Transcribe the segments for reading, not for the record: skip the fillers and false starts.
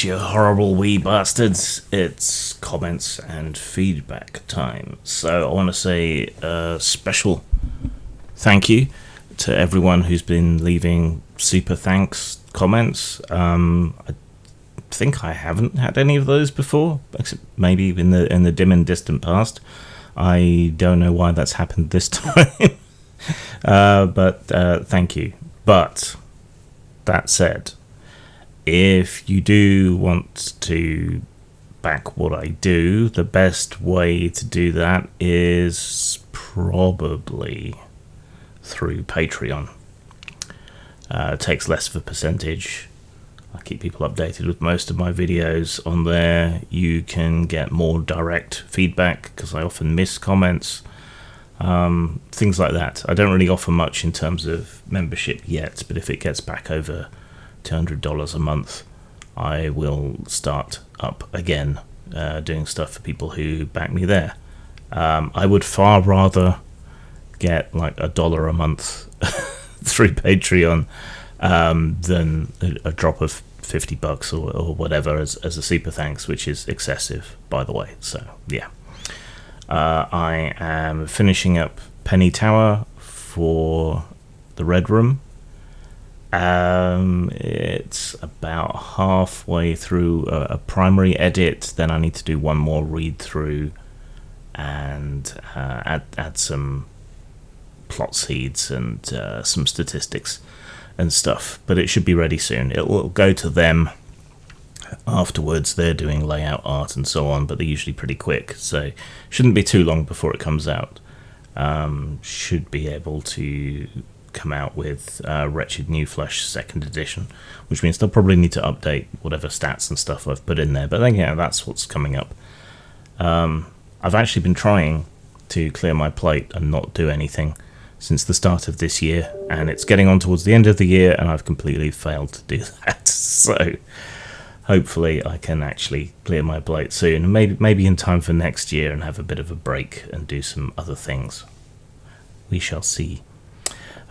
right, you horrible wee bastards. It's comments and feedback time. So I want to say a special thank you to everyone who's been leaving super thanks comments. I think I haven't had any of those before, except maybe in the dim and distant past. I don't know why that's happened this time. But thank you. But that said, if you do want to back what I do, the best way to do that is probably through Patreon. It takes less of a percentage. I keep people updated with most of my videos on there. You can get more direct feedback because I often miss comments. Things like that. I don't really offer much in terms of membership yet, but if it gets back over $200 a month, I will start up again doing stuff for people who back me there. I would far rather get like $1 a month through Patreon than a drop of $50 or whatever as a super thanks, which is excessive, by the way. So yeah, I am finishing up Penny Tower for the Red Room. It's about halfway through a primary edit. Then I need to do one more read through and add some plot seeds and some statistics and stuff. But it should be ready soon. It will go to them afterwards. They're doing layout art and so on, but they're usually pretty quick, so shouldn't be too long before it comes out. Should be able to come out with Wretched New Flesh 2nd edition, which means they'll probably need to update whatever stats and stuff I've put in there, but then yeah, that's what's coming up. I've actually been trying to clear my plate and not do anything since the start of this year, and it's getting on towards the end of the year and I've completely failed to do that. So hopefully I can actually clear my plate soon, maybe in time for next year, and have a bit of a break and do some other things. We shall see.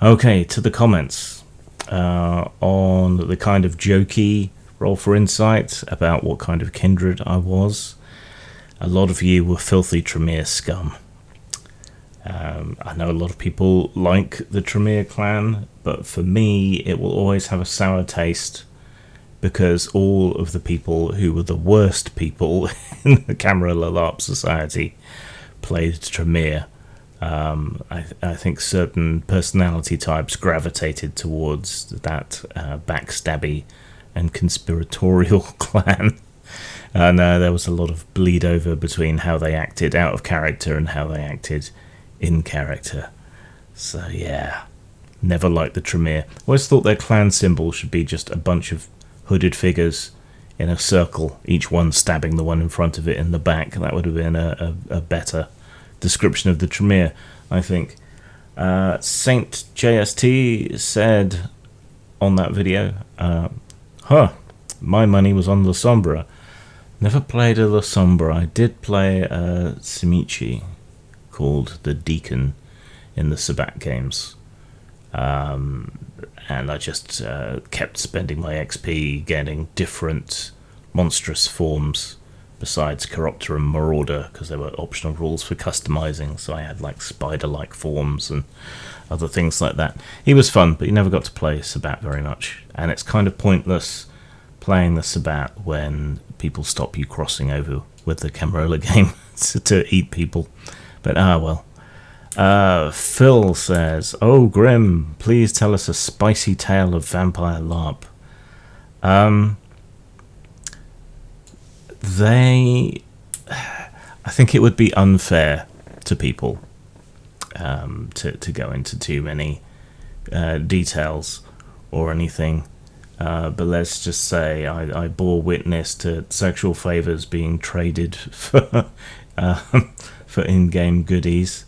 Okay, to the comments on the kind of jokey Roll for Insight about what kind of kindred I was. A lot of you were filthy Tremere scum. I know a lot of people like the Tremere clan, but for me it will always have a sour taste because all of the people who were the worst people in the Camera Lalap Society played Tremere. I think certain personality types gravitated towards that backstabby and conspiratorial clan. And there was a lot of bleed over between how they acted out of character and how they acted in character. So yeah, never liked the Tremere. Always thought their clan symbol should be just a bunch of hooded figures in a circle, each one stabbing the one in front of it in the back. That would have been a better description of the Tremere, I think. Saint JST said on that video, my money was on La Sombra. Never played a La Sombra. I did play a Simichi called the Deacon in the Sabat games. And I just kept spending my XP getting different monstrous forms besides Chiroptera and Marauder, because there were optional rules for customizing, so I had like spider-like forms and other things like that. He was fun, but you never got to play Sabat very much, and it's kind of pointless playing the Sabat when people stop you crossing over with the Camarilla game to eat people. But well. Phil says, "Oh, Grim, please tell us a spicy tale of Vampire LARP." I think it would be unfair to people to go into too many details or anything. But let's just say I bore witness to sexual favors being traded for in-game goodies.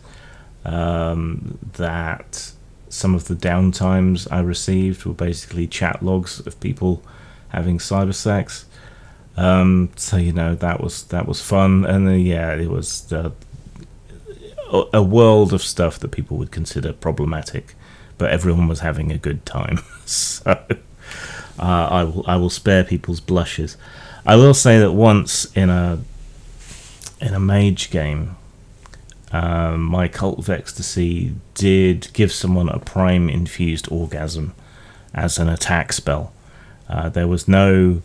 That some of the downtimes I received were basically chat logs of people having cyber sex. So you know, that was fun, and then, yeah, it was a world of stuff that people would consider problematic, but everyone was having a good time. So I will spare people's blushes. I will say that once in a mage game, my Cult of Ecstasy did give someone a prime infused orgasm as an attack spell. There was no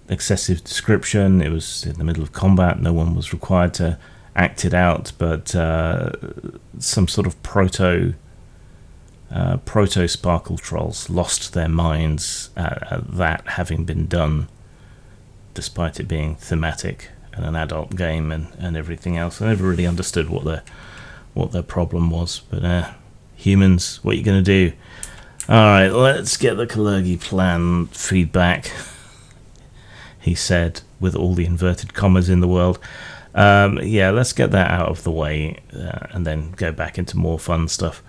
excessive description. It was in the middle of combat. No one was required to act it out, but some sort of proto sparkle trolls lost their minds at that having been done, despite it being thematic and an adult game and everything else. I never really understood what their problem was, but humans, what are you going to do? Alright, let's get the Kalergi plan feedback, he said, with all the inverted commas in the world. Yeah, let's get that out of the way, and then go back into more fun stuff.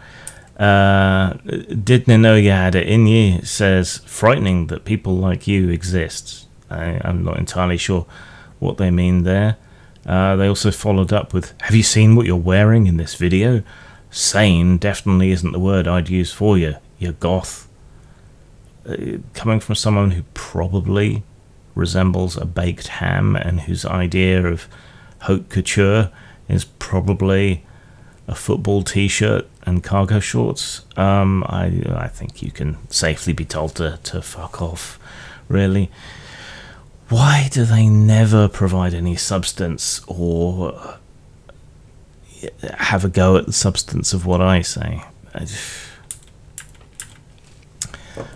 Didn't know you had it in you. It says, frightening that people like you exist. I'm not entirely sure what they mean there. They also followed up with, have you seen what you're wearing in this video? Sane definitely isn't the word I'd use for you. You're goth. Coming from someone who probably resembles a baked ham and whose idea of haute couture is probably a football t-shirt and cargo shorts, I think you can safely be told to fuck off, really. Why do they never provide any substance or have a go at the substance of what I say?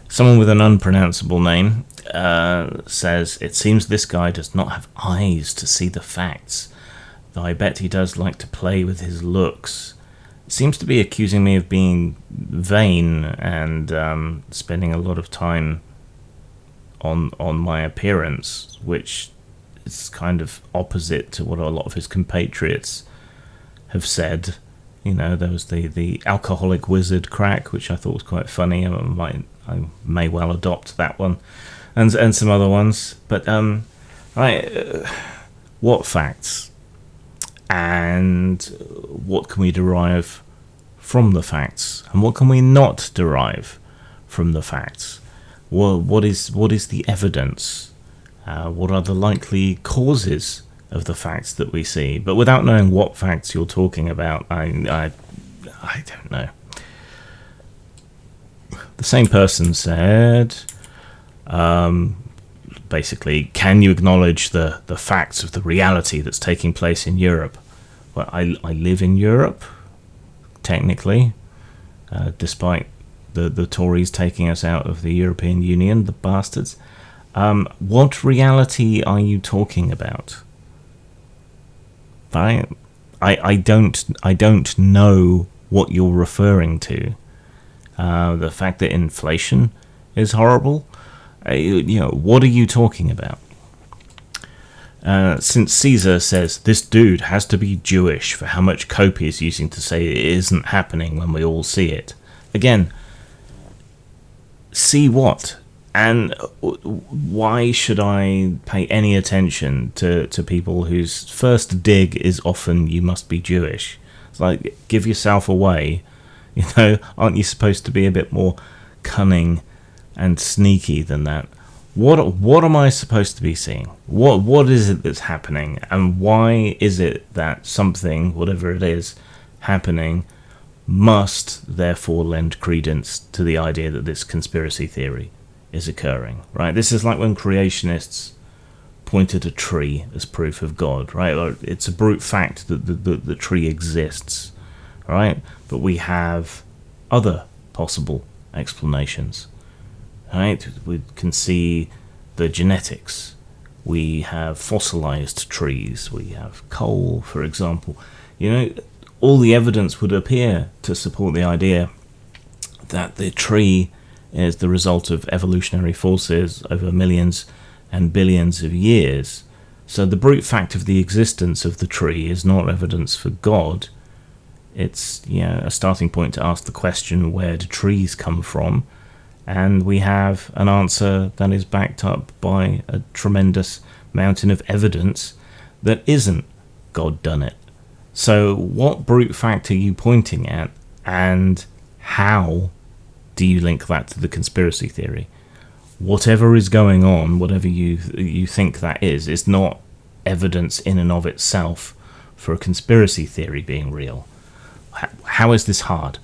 Someone with an unpronounceable name says, it seems this guy does not have eyes to see the facts, though I bet he does like to play with his looks. Seems to be accusing me of being vain and spending a lot of time on my appearance, which is kind of opposite to what a lot of his compatriots have said. You know, there was the alcoholic wizard crack, which I thought was quite funny. I may well adopt that one, and some other ones. But what facts, and what can we derive from the facts, and what can we not derive from the facts? Well, what is the evidence? What are the likely causes of the facts that we see? But without knowing what facts you're talking about, I don't know. The same person said, basically, can you acknowledge the facts of the reality that's taking place in Europe? Well, I live in Europe, technically, despite the Tories taking us out of the European Union, the bastards. What reality are you talking about? I don't know what you're referring to. The fact that inflation is horrible, what are you talking about? Since Caesar says this dude has to be Jewish for how much cope he's using to say it isn't happening when we all see it. Again, see what? And why should I pay any attention to people whose first dig is often, you must be Jewish? It's like, give yourself away. Aren't you supposed to be a bit more cunning and sneaky than that? What am I supposed to be seeing? What is it that's happening? And why is it that something, whatever it is, happening must therefore lend credence to the idea that this conspiracy theory is occurring, right? This is like when creationists point at a tree as proof of God, right? It's a brute fact that the tree exists, right? But we have other possible explanations, right? We can see the genetics. We have fossilized trees. We have coal, for example. All the evidence would appear to support the idea that the tree is the result of evolutionary forces over millions and billions of years. So the brute fact of the existence of the tree is not evidence for God. It's a starting point to ask the question, where do trees come from? And we have an answer that is backed up by a tremendous mountain of evidence that isn't God done it. So what brute fact are you pointing at, and how do you link that to the conspiracy theory? whatever is going on, whatever you think that is not evidence in and of itself for a conspiracy theory being real. How is this hard?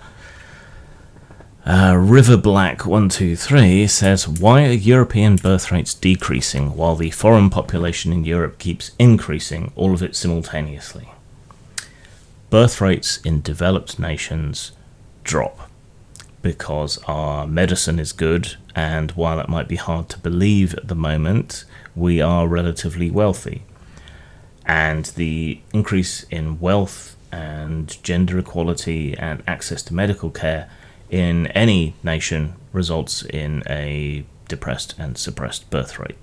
Riverblack123 says, why are European birth rates decreasing while the foreign population in Europe keeps increasing, all of it simultaneously? Birth rates in developed nations drop because our medicine is good, and while it might be hard to believe at the moment, we are relatively wealthy. And the increase in wealth and gender equality and access to medical care in any nation results in a depressed and suppressed birth rate,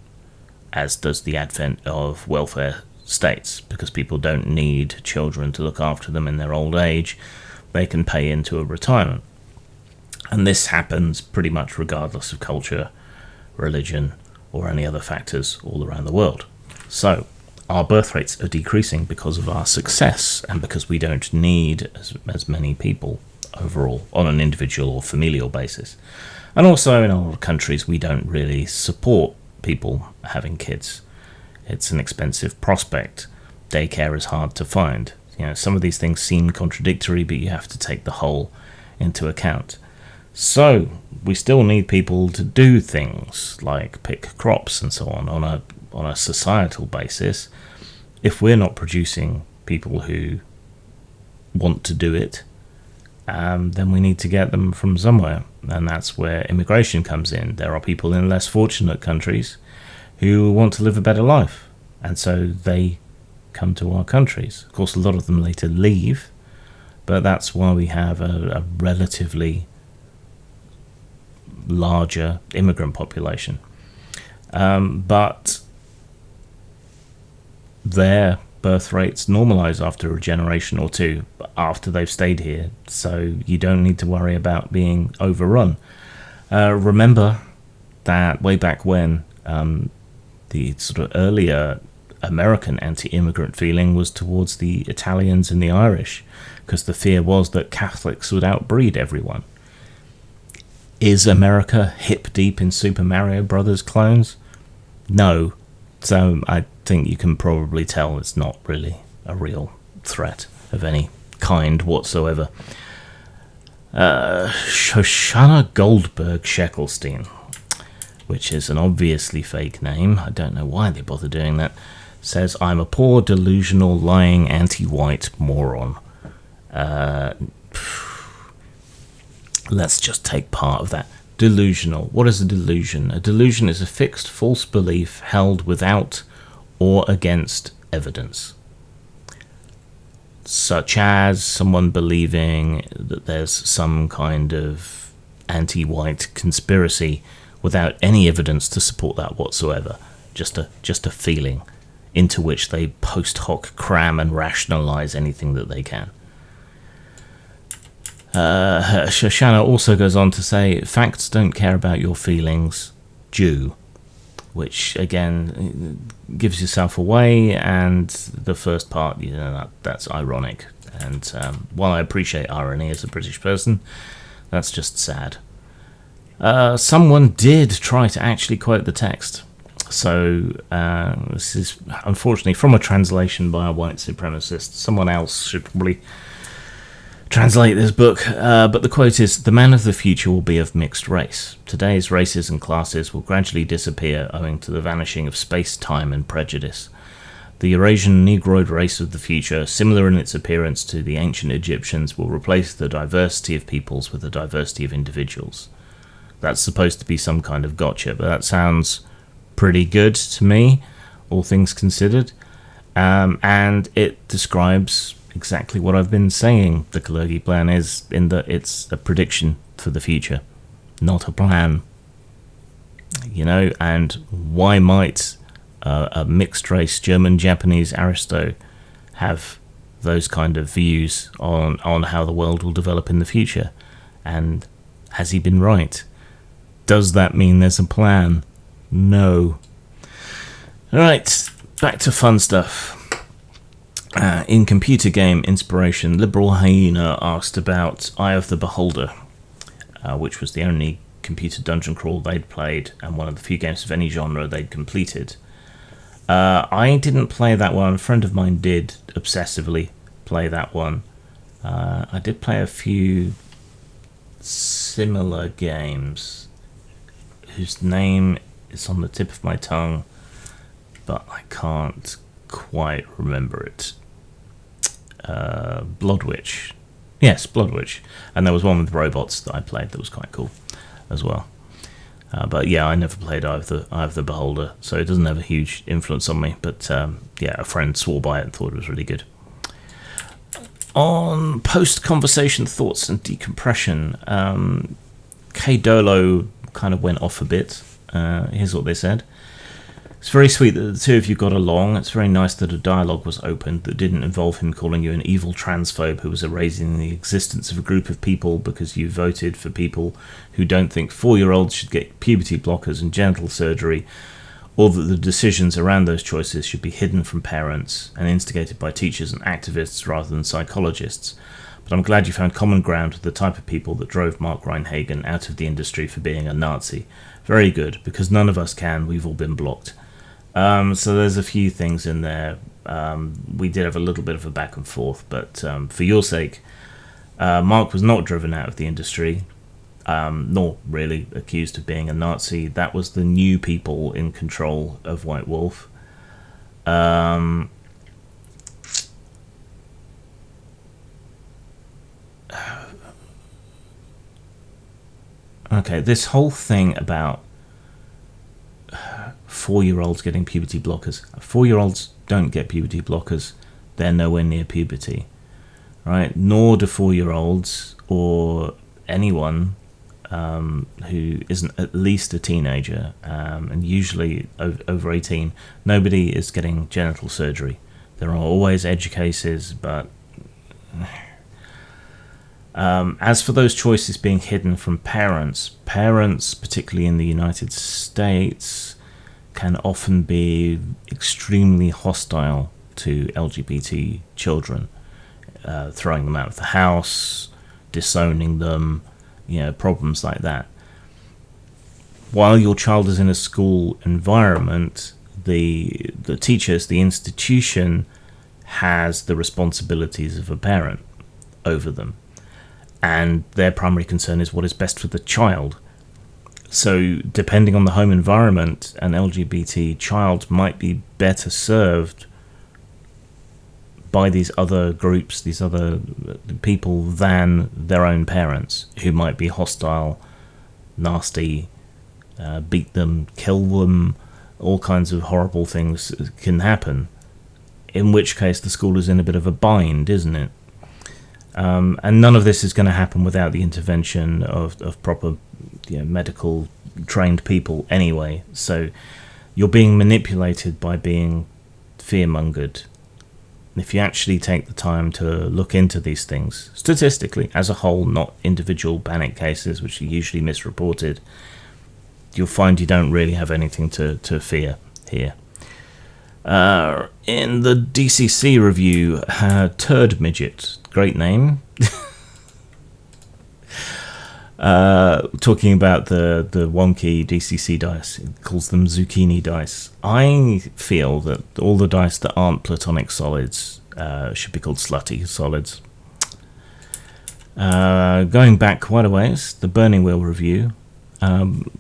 as does the advent of welfare states, because people don't need children to look after them in their old age. They can pay into a retirement. And this happens pretty much regardless of culture, religion, or any other factors all around the world. So, our birth rates are decreasing because of our success, and because we don't need as many people overall on an individual or familial basis. And also in our countries, we don't really support people having kids. It's an expensive prospect. Daycare is hard to find. Some of these things seem contradictory, but you have to take the whole into account. So we still need people to do things like pick crops and so on a societal basis. If we're not producing people who want to do it, then we need to get them from somewhere, and that's where immigration comes in. There are people in less fortunate countries who want to live a better life, and so they come to our countries. Of course, a lot of them later leave, but that's why we have a relatively larger immigrant population. But their birth rates normalize after a generation or two after they've stayed here, so you don't need to worry about being overrun. Remember that way back when, the sort of earlier American anti-immigrant feeling was towards the Italians and the Irish, because the fear was that Catholics would outbreed everyone. Is America hip deep in Super Mario Brothers clones? No. So I think you can probably tell it's not really a real threat of any kind whatsoever. Shoshana Goldberg Sheckelstein, which is an obviously fake name, I don't know why they bother doing that, says, I'm a poor, delusional, lying, anti-white moron. Let's just take part of that. Delusional. What is a delusion? A delusion is a fixed false belief held without or against evidence. Such as someone believing that there's some kind of anti-white conspiracy without any evidence to support that whatsoever. Just a feeling into which they post hoc cram and rationalize anything that they can. Shoshana also goes on to say, facts don't care about your feelings, Jew, which again gives yourself away, and the first part, that's ironic, and while I appreciate irony as a British person, that's just sad. Someone did try to actually quote the text, so this is unfortunately from a translation by a white supremacist. Someone else should probably translate this book, but the quote is, the man of the future will be of mixed race. Today's races and classes will gradually disappear owing to the vanishing of space, time, and prejudice. The Eurasian Negroid race of the future, similar in its appearance to the ancient Egyptians, will replace the diversity of peoples with the diversity of individuals. That's supposed to be some kind of gotcha, but that sounds pretty good to me, all things considered, and it describes exactly what I've been saying the Kalergi plan is, in that it's a prediction for the future, not a plan. And why might a mixed race German-Japanese aristo have those kind of views on how the world will develop in the future? And has he been right? Does that mean there's a plan? No. Alright, back to fun stuff. In computer game inspiration, Liberal Hyena asked about Eye of the Beholder, which was the only computer dungeon crawl they'd played, and one of the few games of any genre they'd completed. I didn't play that one. A friend of mine did obsessively play that one. I did play a few similar games whose name is on the tip of my tongue, but I can't quite remember it. Bloodwitch. Yes, Bloodwitch. And there was one with robots that I played that was quite cool as well. But yeah, I never played Eye of the Beholder, so it doesn't have a huge influence on me. But yeah, a friend swore by it and thought it was really good. On post-conversation thoughts and decompression, K Dolo kind of went off a bit. Here's what they said. It's very sweet that the two of you got along. It's very nice that a dialogue was opened that didn't involve him calling you an evil transphobe who was erasing the existence of a group of people because you voted for people who don't think 4-year-olds should get puberty blockers and genital surgery, or that the decisions around those choices should be hidden from parents and instigated by teachers and activists rather than psychologists. But I'm glad you found common ground with the type of people that drove Mark Reinhagen out of the industry for being a Nazi. Very good, because none of us can. We've all been blocked. So there's a few things in there. We did have a little bit of a back and forth, but for your sake, Mark was not driven out of the industry, nor really accused of being a Nazi. That was the new people in control of White Wolf. Okay, this whole thing about 4-year-olds getting puberty blockers. 4-year-olds don't get puberty blockers. They're nowhere near puberty, right? Nor do 4-year-olds or anyone who isn't at least a teenager, and usually over 18. Nobody is getting genital surgery. There are always edge cases, but as for those choices being hidden from parents, particularly in the United States, can often be extremely hostile to LGBT children, throwing them out of the house, disowning them, problems like that. While your child is in a school environment, the teachers, the institution, has the responsibilities of a parent over them, and their primary concern is what is best for the child. So depending on the home environment, an LGBT child might be better served by these other groups, these other people, than their own parents, who might be hostile, nasty, beat them, kill them. All kinds of horrible things can happen, in which case the school is in a bit of a bind, isn't it? And none of this is going to happen without the intervention of proper medical trained people anyway. So you're being manipulated by being fear-mongered. If you actually take the time to look into these things, statistically, as a whole, not individual panic cases, which are usually misreported, you'll find you don't really have anything to fear here. In the DCC review, Turd Midget, great name, talking about the wonky DCC dice, it calls them zucchini dice. I feel that all the dice that aren't platonic solids should be called slutty solids. Going back quite a ways, the Burning Wheel review,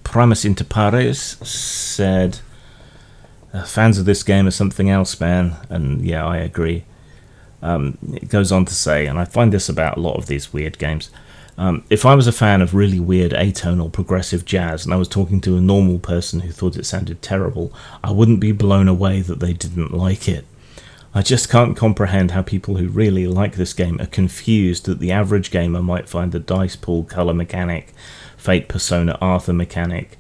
Primus Inter Pares said, fans of this game are something else, man. And yeah, I agree. It goes on to say, and I find this about a lot of these weird games, if I was a fan of really weird atonal progressive jazz and I was talking to a normal person who thought it sounded terrible, I wouldn't be blown away that they didn't like it. I just can't comprehend how people who really like this game are confused that the average gamer might find the dice pool colour mechanic, Fate Persona Arthur mechanic,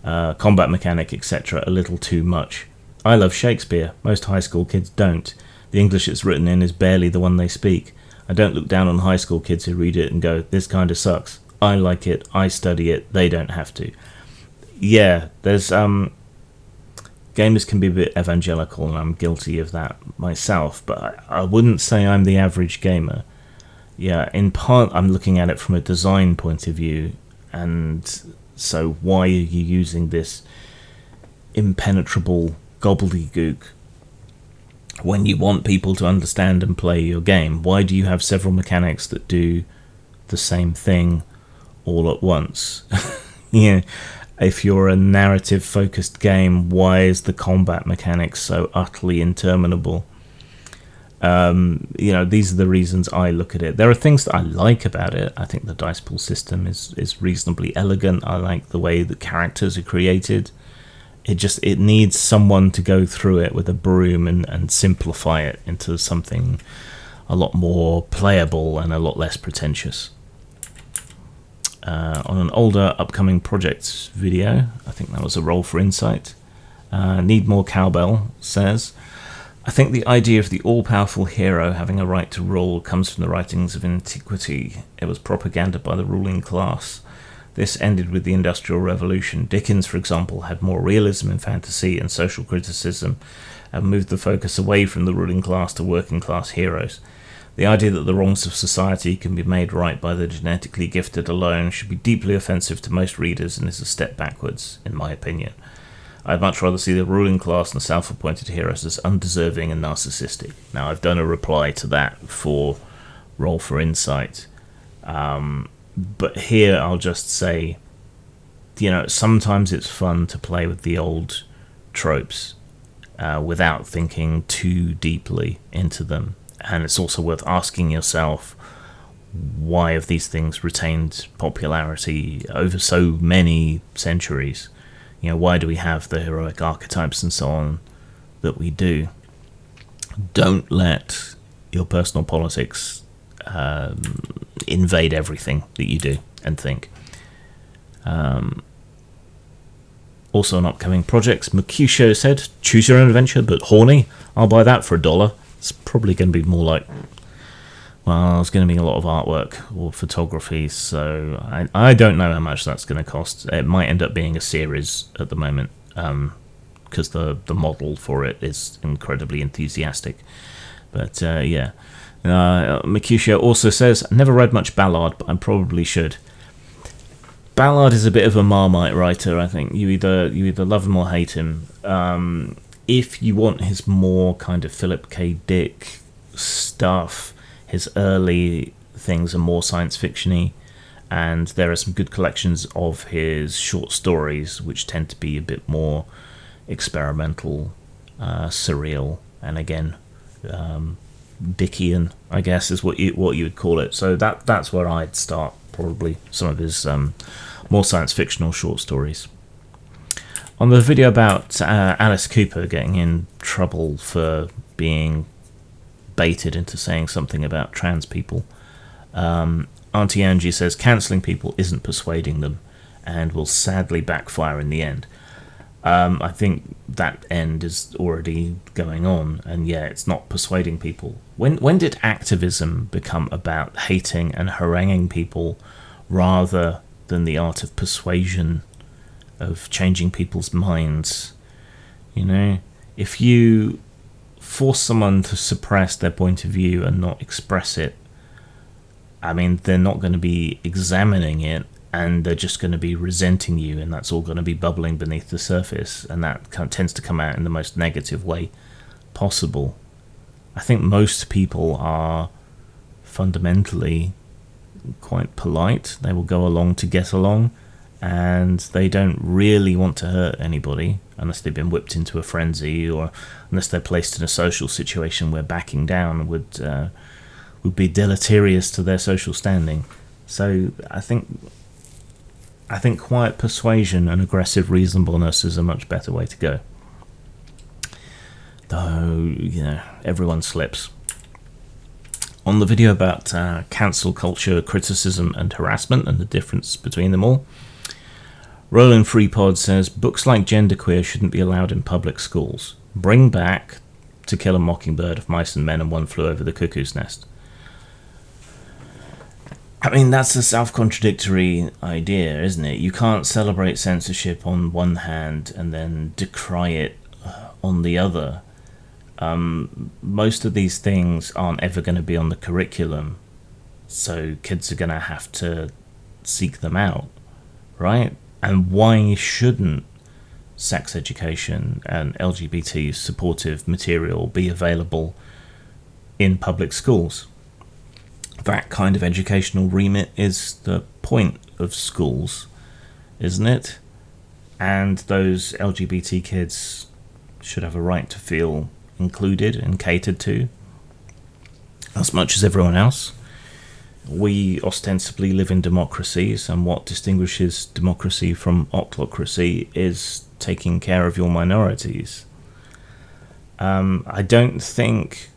combat mechanic, etc. a little too much. I love Shakespeare. Most high school kids don't. The English it's written in is barely the one they speak. I don't look down on high school kids who read it and go, this kind of sucks. I like it, I study it, they don't have to. Yeah, there's gamers can be a bit evangelical, and I'm guilty of that myself, but I wouldn't say I'm the average gamer. Yeah, in part I'm looking at it from a design point of view, and So why are you using this impenetrable gobbledygook when you want people to understand and play your game? Why do you have several mechanics that do the same thing all at once? You know, if you're a narrative focused game, why is the combat mechanics so utterly interminable? You know, these are the reasons I look at it. There are things that I like about it. I think the dice pool system is reasonably elegant. I like the way the characters are created. It needs someone to go through it with a broom and simplify it into something a lot more playable and a lot less pretentious. On an older upcoming projects video, I think that was a Roll for Insight, Need More Cowbell says, I think the idea of the all-powerful hero having a right to rule comes from the writings of antiquity. It was propaganda by the ruling class. This ended with the Industrial Revolution. Dickens, for example, had more realism in fantasy and social criticism and moved the focus away from the ruling class to working-class heroes. The idea that the wrongs of society can be made right by the genetically gifted alone should be deeply offensive to most readers and is a step backwards, in my opinion. I'd much rather see the ruling class and self-appointed heroes as undeserving and narcissistic. Now, I've done a reply to that for Roll for Insight. But here I'll just say, you know, sometimes it's fun to play with the old tropes without thinking too deeply into them. And it's also worth asking yourself, why have these things retained popularity over so many centuries? You know, why do we have the heroic archetypes and so on that we do? Don't let your personal politics invade everything that you do and think. Also on upcoming projects, Mercutio said, choose your own adventure, but horny. I'll buy that for $1. It's probably going to be more like, well, it's going to be a lot of artwork or photography, so I don't know how much that's going to cost. It might end up being a series at the moment, because the model for it is incredibly enthusiastic. But yeah. Mercutio also says, never read much Ballard, but I probably should. Ballard is a bit of a Marmite writer, I think. You either love him or hate him. If you want his more kind of Philip K. Dick stuff, his early things are more science fiction-y, and there are some good collections of his short stories, which tend to be a bit more experimental, surreal, and again, Dickian, I guess, is what you would call it. So that's where I'd start, probably some of his more science fictional short stories. On the video about Alice Cooper getting in trouble for being baited into saying something about trans people, Auntie Angie says cancelling people isn't persuading them and will sadly backfire in the end. I think that end is already going on, and yeah, it's not persuading people. When did activism become about hating and haranguing people rather than the art of persuasion, of changing people's minds? You know, if you force someone to suppress their point of view and not express it, I mean, they're not going to be examining it, and they're just going to be resenting you, and that's all going to be bubbling beneath the surface, and that tends to come out in the most negative way possible. I think most people are fundamentally quite polite. They will go along to get along, and they don't really want to hurt anybody unless they've been whipped into a frenzy, or unless they're placed in a social situation where backing down would be deleterious to their social standing. So I think quiet persuasion and aggressive reasonableness is a much better way to go. Though, you know, everyone slips. On the video about cancel culture, criticism and harassment and the difference between them all, Roland Freepod says, books like Genderqueer shouldn't be allowed in public schools. Bring back To Kill a Mockingbird, Of Mice and Men and One Flew Over the Cuckoo's Nest. I mean, that's a self-contradictory idea, isn't it? You can't celebrate censorship on one hand and then decry it on the other. Most of these things aren't ever going to be on the curriculum, so kids are going to have to seek them out, right? And why shouldn't sex education and LGBT supportive material be available in public schools? That kind of educational remit is the point of schools, isn't it? And those LGBT kids should have a right to feel included and catered to as much as everyone else. We ostensibly live in democracies, and what distinguishes democracy from autocracy is taking care of your minorities. I don't think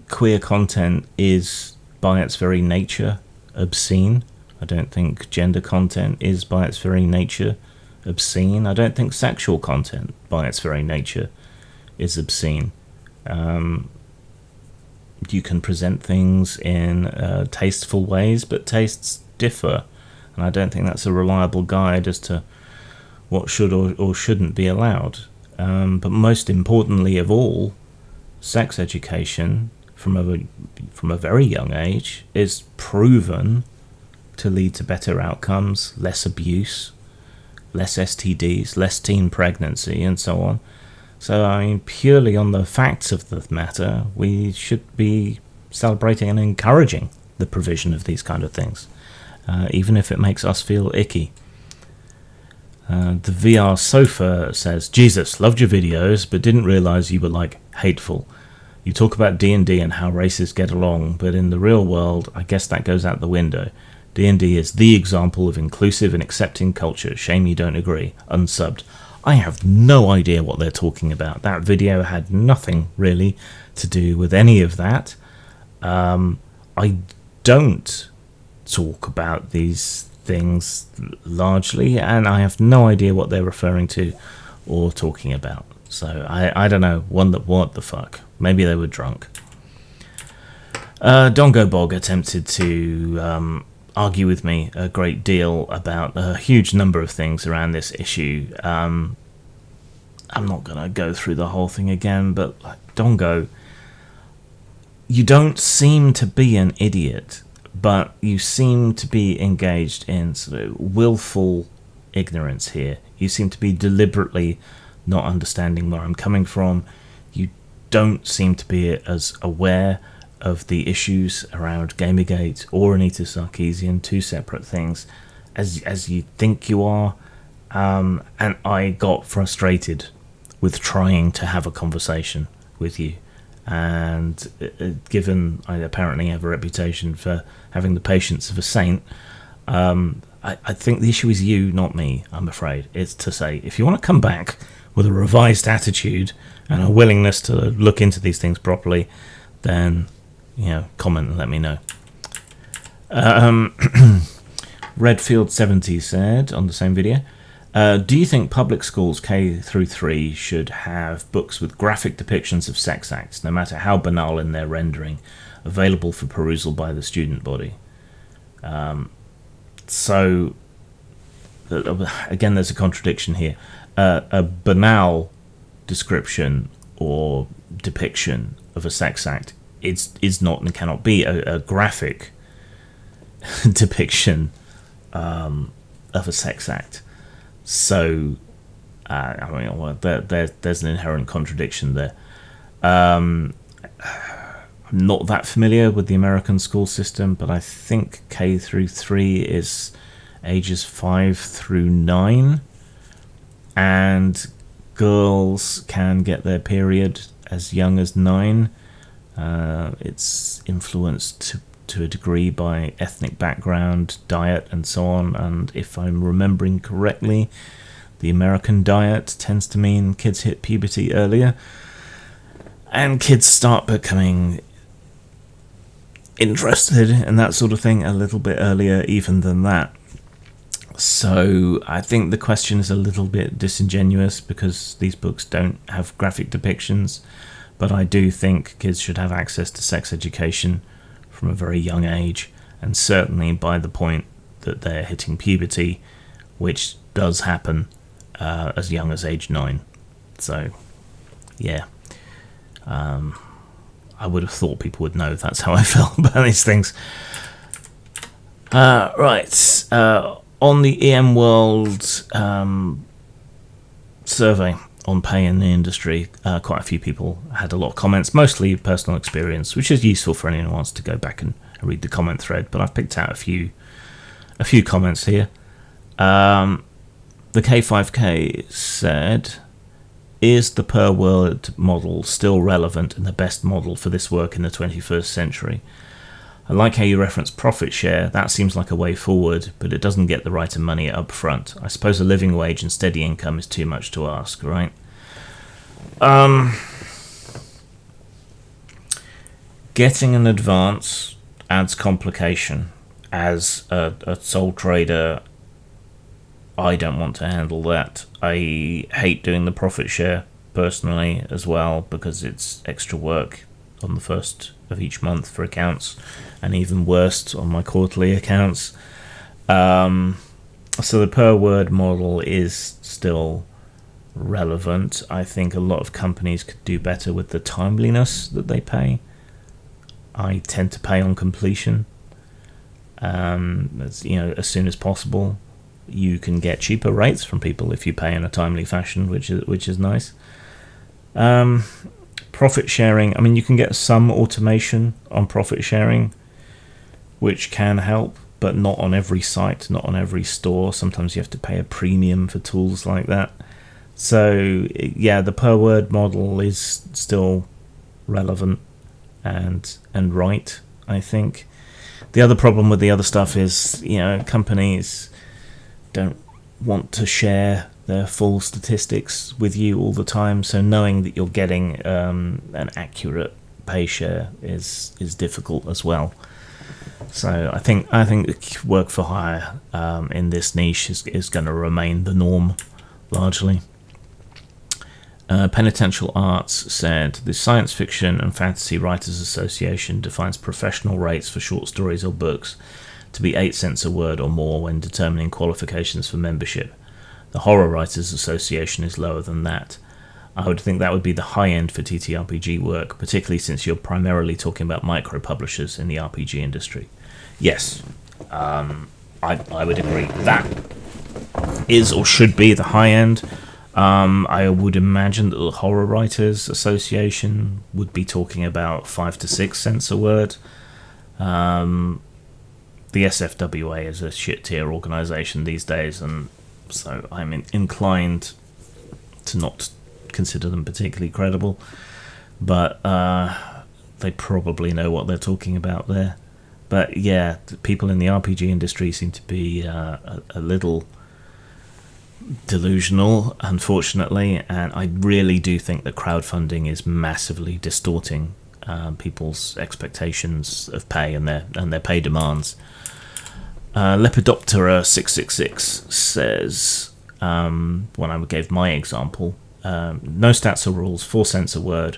queer content is by its very nature obscene. I don't think gender content is by its very nature obscene. I don't think sexual content by its very nature is obscene. You can present things in tasteful ways, but tastes differ, and I don't think that's a reliable guide as to what should or shouldn't be allowed. But most importantly of all, sex education from a very young age is proven to lead to better outcomes, less abuse, less STDs, less teen pregnancy, and so on. So, I mean, purely on the facts of the matter, we should be celebrating and encouraging the provision of these kind of things, even if it makes us feel icky. The VR Sofa says, Jesus, loved your videos, but didn't realise you were, like, hateful. You talk about D&D and how races get along, but in the real world, I guess that goes out the window. D&D is the example of inclusive and accepting culture. Shame you don't agree. Unsubbed. I have no idea what they're talking about. That video had nothing really to do with any of that. I don't talk about these things largely, and I have no idea what they're referring to or talking about. So I don't know. What the fuck? Maybe they were drunk. Dongo Bog attempted to argue with me a great deal about a huge number of things around this issue. I'm not going to go through the whole thing again, but Dongo, you don't seem to be an idiot, but you seem to be engaged in sort of willful ignorance here. You seem to be deliberately not understanding where I'm coming from. You don't seem to be as aware of the issues around Gamergate or Anita Sarkeesian, two separate things, as you think you are. And I got frustrated with trying to have a conversation with you. And given I apparently have a reputation for having the patience of a saint, I think the issue is you, not me, I'm afraid. It's to say, if you want to come back with a revised attitude and a willingness to look into these things properly, then, comment and let me know. Redfield70 said on the same video, do you think public schools K through 3 should have books with graphic depictions of sex acts, no matter how banal in their rendering, available for perusal by the student body? So, again, there's a contradiction here. A banal description or depiction of a sex act is not and cannot be a graphic depiction of a sex act. So, there's an inherent contradiction there. I'm not that familiar with the American school system, but I think K through 3 is ages 5 through 9, and girls can get their period as young as 9. It's influenced to a degree by ethnic background, diet, and so on, and if I'm remembering correctly, the American diet tends to mean kids hit puberty earlier, and kids start becoming interested in that sort of thing a little bit earlier even than that. So I think the question is a little bit disingenuous because these books don't have graphic depictions, but I do think kids should have access to sex education from a very young age, and certainly by the point that they're hitting puberty, which does happen as young as age 9. So, yeah. I would have thought people would know. That's how I felt about these things. Right. On the EM World survey on pay in the industry, quite a few people had a lot of comments, mostly personal experience, which is useful for anyone who wants to go back and read the comment thread. But I've picked out a few comments here. The K5K said, "Is the per word model still relevant and the best model for this work in the 21st century? I like how you reference profit share. That seems like a way forward, but it doesn't get the right of money up front. I suppose a living wage and steady income is too much to ask, right?" Getting an advance adds complication. As a sole trader, I don't want to handle that. I hate doing the profit share personally as well, because it's extra work on the first of each month for accounts, and even worse on my quarterly accounts. So the per word model is still relevant. I think a lot of companies could do better with the timeliness that they pay. I tend to pay on completion. As soon as possible. You can get cheaper rates from people if you pay in a timely fashion, which is nice. Profit sharing, I mean, you can get some automation on profit sharing, which can help, but not on every site, not on every store. Sometimes you have to pay a premium for tools like that. So yeah, the per word model is still relevant and right, I think. The other problem with the other stuff is, companies don't want to share their full statistics with you all the time, so knowing that you're getting an accurate pay share is difficult as well. So I think work for hire in this niche is going to remain the norm largely. Penitential Arts said, "The Science Fiction and Fantasy Writers Association defines professional rates for short stories or books to be 8 cents a word or more when determining qualifications for membership. The Horror Writers Association is lower than that. I would think that would be the high end for TTRPG work, particularly since you're primarily talking about micro publishers in the RPG industry." Yes, I would agree. That is or should be the high end. I would imagine that the Horror Writers Association would be talking about 5 to 6 cents a word. The SFWA is a shit tier organisation these days, and so I'm inclined to not consider them particularly credible. But they probably know what they're talking about there. But yeah, the people in the RPG industry seem to be a little delusional, unfortunately, and I really do think that crowdfunding is massively distorting people's expectations of pay and their pay demands. Lepidoptera 666 says, when I gave my example, no stats or rules, 4 cents a word,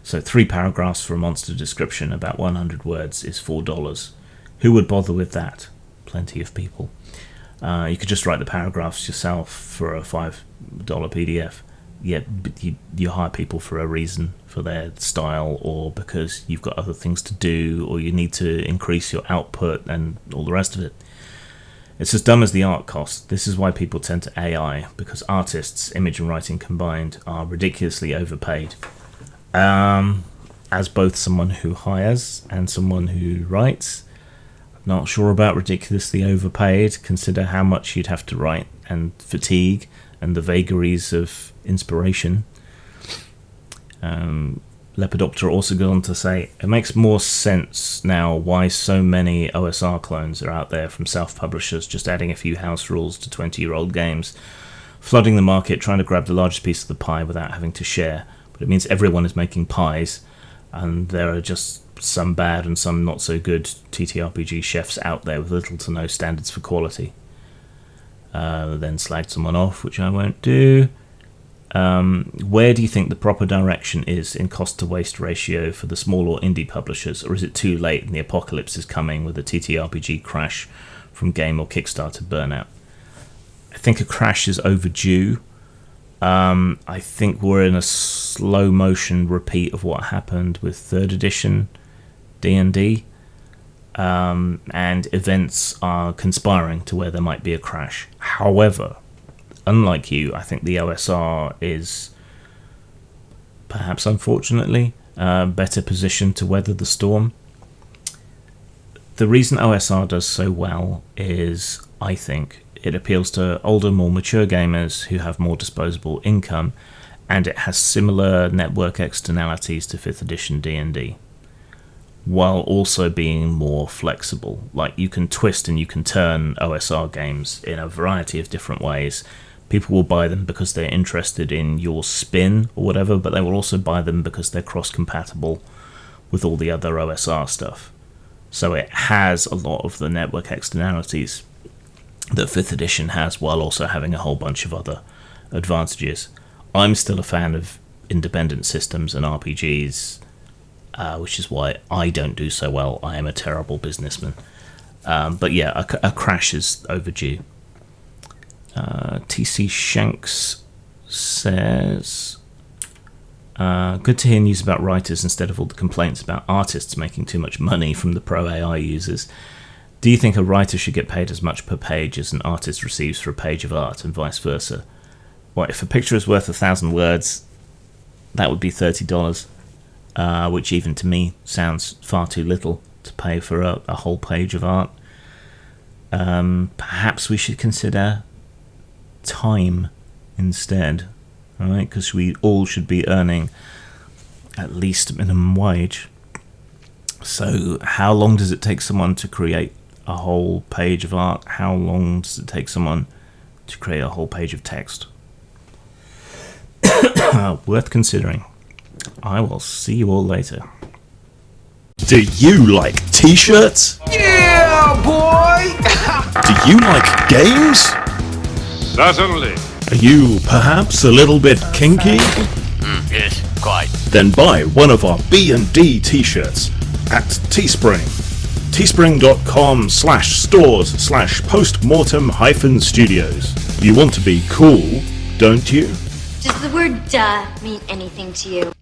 so 3 paragraphs for a monster description about 100 words is $4. Who would bother with that? Plenty of people. You could just write the paragraphs yourself for a $5 PDF. Yeah, but you hire people for a reason, for their style, or because you've got other things to do, or you need to increase your output and all the rest of it. It's as dumb as the art cost. This is why people turn to AI, because artists, image and writing combined, are ridiculously overpaid. As both someone who hires and someone who writes, not sure about ridiculously overpaid. Consider how much you'd have to write, and fatigue, and the vagaries of inspiration. Lepidoptera also goes on to say, it makes more sense now why so many OSR clones are out there from self-publishers just adding a few house rules to 20-year-old games, flooding the market, trying to grab the largest piece of the pie without having to share. But it means everyone is making pies, and there are just some bad and some not so good TTRPG chefs out there with little to no standards for quality. Then slagged someone off, which I won't do. Where do you think the proper direction is in cost to waste ratio for the small or indie publishers, or is it too late and the apocalypse is coming with a TTRPG crash from game or Kickstarter burnout? I think a crash is overdue. I think we're in a slow motion repeat of what happened with 3rd edition D&D. and events are conspiring to where there might be a crash. However, unlike you, I think the OSR is, perhaps unfortunately, better positioned to weather the storm. The reason OSR does so well is, I think, it appeals to older, more mature gamers who have more disposable income, and it has similar network externalities to 5th edition D&D, while also being more flexible. Like, you can twist and you can turn OSR games in a variety of different ways. People will buy them because they're interested in your spin or whatever, but they will also buy them because they're cross-compatible with all the other OSR stuff. So it has a lot of the network externalities that 5th edition has, while also having a whole bunch of other advantages. I'm still a fan of independent systems and RPGs, which is why I don't do so well. I am a terrible businessman. But yeah, a crash is overdue. TC Shanks says, good to hear news about writers instead of all the complaints about artists making too much money from the pro AI users. Do you think a writer should get paid as much per page as an artist receives for a page of art, and vice versa? Well, if a picture is worth 1,000 words, that would be $30, which even to me sounds far too little to pay for a whole page of art. Perhaps we should consider time instead, alright? Because we all should be earning at least minimum wage. So how long does it take someone to create a whole page of art? How long does it take someone to create a whole page of text? Worth considering. I will see you all later. Do you like t-shirts? Yeah, boy! Do you like games? Certainly. Are you perhaps a little bit kinky? Yes, quite. Then buy one of our B&D t-shirts at Teespring. Teespring.com/stores/postmortem-studios. You want to be cool, don't you? Does the word duh mean anything to you?